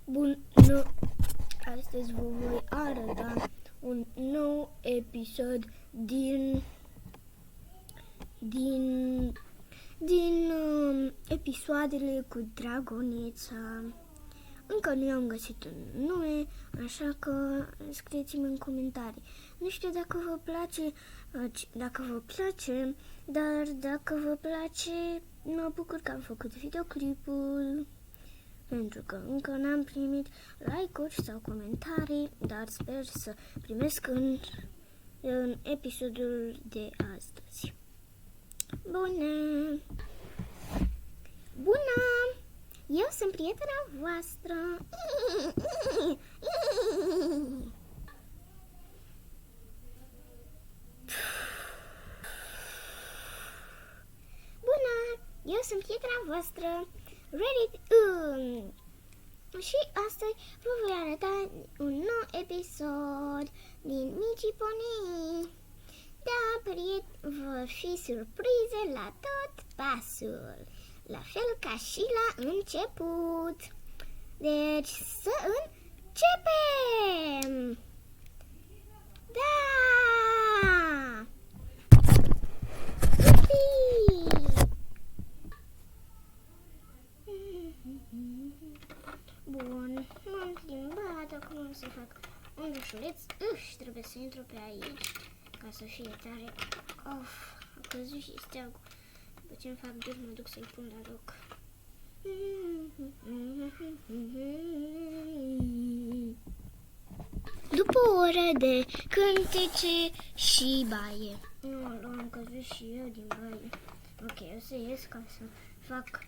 Bună! Astăzi vă voi arăta un nou episod din episoadele cu Dragonița. Încă nu i-am găsit un nume, așa că scrieți-mi în comentarii. Nu știu dacă vă place, dar dacă vă place, mă bucur că am făcut videoclipul. Pentru că încă n-am primit like-uri sau comentarii, dar sper să primesc în episodul de astăzi. Bună! Bună! Eu sunt prietena voastră! Bună! Eu sunt prietena voastră! Ready? Și astăzi vă voi arăta un nou episod din Mici Pony. Da, vor fi surprize la tot pasul, la fel ca și la început. Deci să începem! Da! Bun, m-am plimbat, acum o să fac un dușuleț. Trebuie să intru pe aici ca să fie tare. A căzut și steagul. După ce îmi fac dur, mă duc să-i pun la loc. După o oră de cântece și baie. Am căzut și eu din baie. Ok, o să ies ca să fac,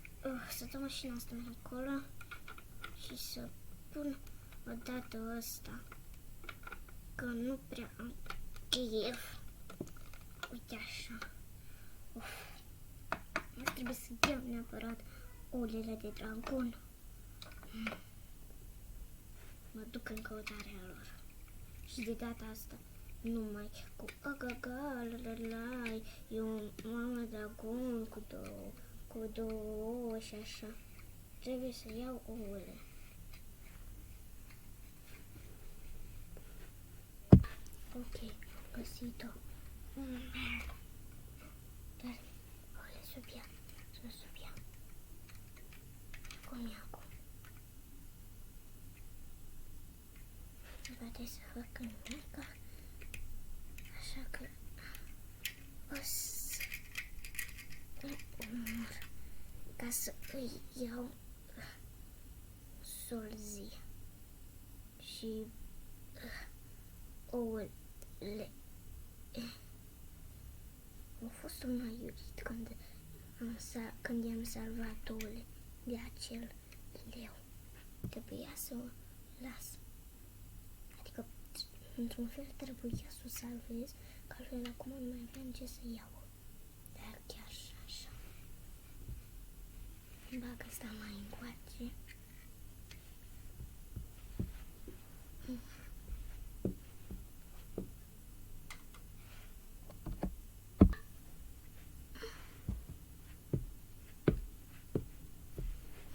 să dau mașina asta acolo și să pun o dată asta, că nu prea am chef. Uite așa. Trebuie să iau neapărat ouăle de dragon. Mă duc în căutarea lor. Și de data asta numai cu agaga, lalai, eu mama dragon cu două și așa. Trebuie să iau ouăle. Ok, găsit-o. Dar ouăle sub ea, sub ea. Cum e acum? Poate să fac nimic, așa că o să umor ca să îi iau Solzi și ouăle. A fost un aiurit când i-am salvat ouăle de acel leu. Trebuia să o las. Adică, într-un fel, trebuia să o salvez, că altfel acum nu mai aveam ce să iau. Dar chiar și așa. Bag asta mai încoace.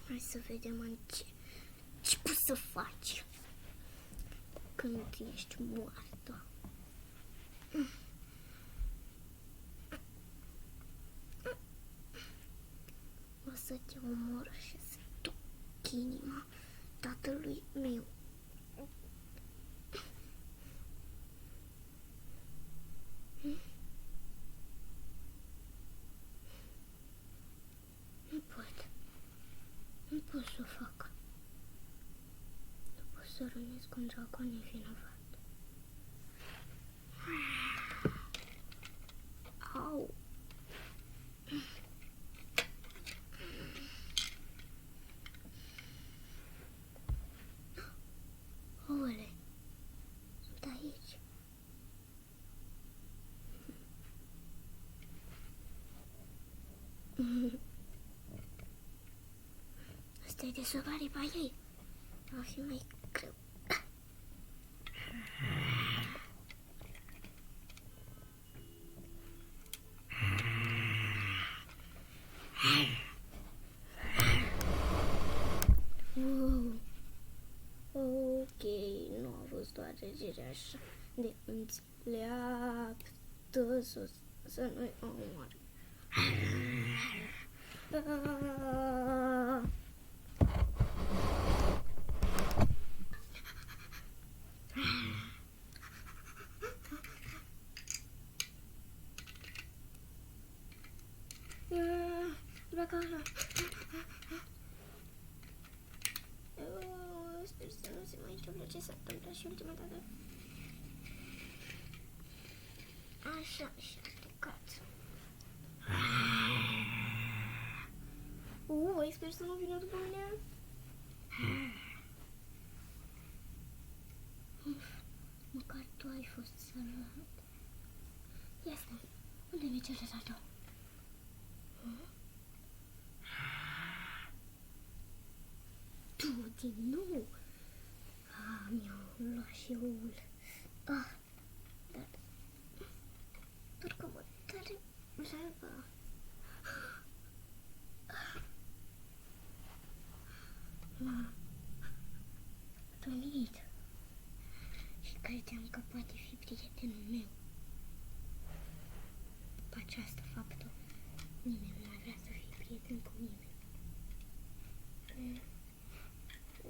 Hai să vedem ce poți să faci când ești moartă. O să te omor și să duc inima tatălui meu. Nu pot să o fac. Nu pot să rănesc un dragon nevinovat. Au! Ouăle! Sunt aici. Asta e de sub aripa ei. Va fi mai greu. regere așa de înțeleaptă să nu-i omoare. Pleacă așa. Sper să nu se mai întâmple ce s-a întâmplat și ultima dată. Așa, și a plecat. Sper să nu vină după mine. Măcar tu ai fost salvat. Ia stai, unde mi-e celălaltă? Tu, din nou? Mi-au luat și oul. Dar că mă tare leva. M-a rănit și credeam că poate fi prietenul meu. După această faptă, nimeni nu mai vrea să fie prieten cu mine.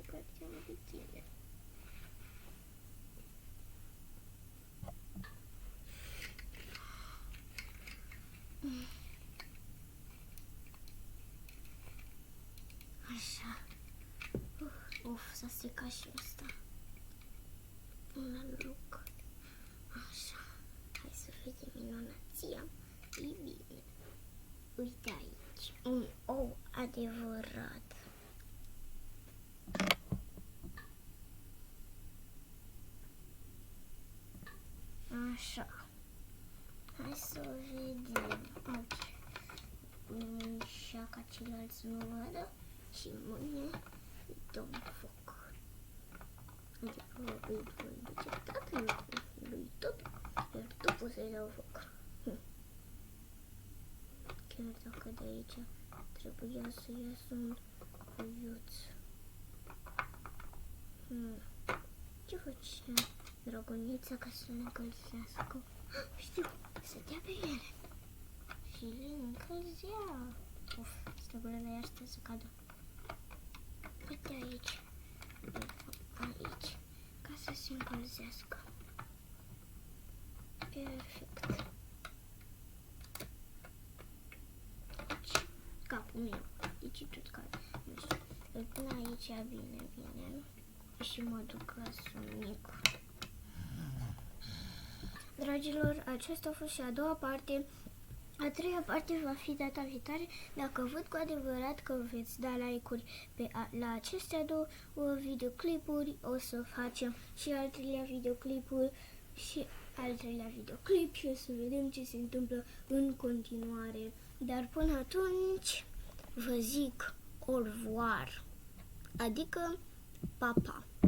Credeam de tine. Așa. S-a stricat și ăsta. Un alt loc. Așa. Hai să vedem minunația. E bine. Uite aici. Un ou adevărat. Așa. Hai să vedem. Ok. Așa ca ceilalți nu vadă. Și mâine îi dăm foc. Adică îi voi duce tatălui tot, iar după să-i dau foc. Chiar dacă de aici trebuia să iasă un cuiuț. Ce făcea dragonița ca să le încălzească? Știu, să dea pe ele. Și le încălzea. Stăgulele astea să cadă. Uite aici. Aici. Ca să se încălzească. Perfect. Aici. Capul meu. Aici tot cade. Nu știu. Îl pun aici bine. Și mă duc la somnic. Dragilor, aceasta a fost și a doua parte. A treia parte va fi data viitoare. Dacă văd cu adevărat că veți da like-uri la acestea două videoclipuri, o să facem și al treilea videoclipuri și al treilea videoclip și o să vedem ce se întâmplă în continuare. Dar până atunci vă zic au revoir, adică pa, pa.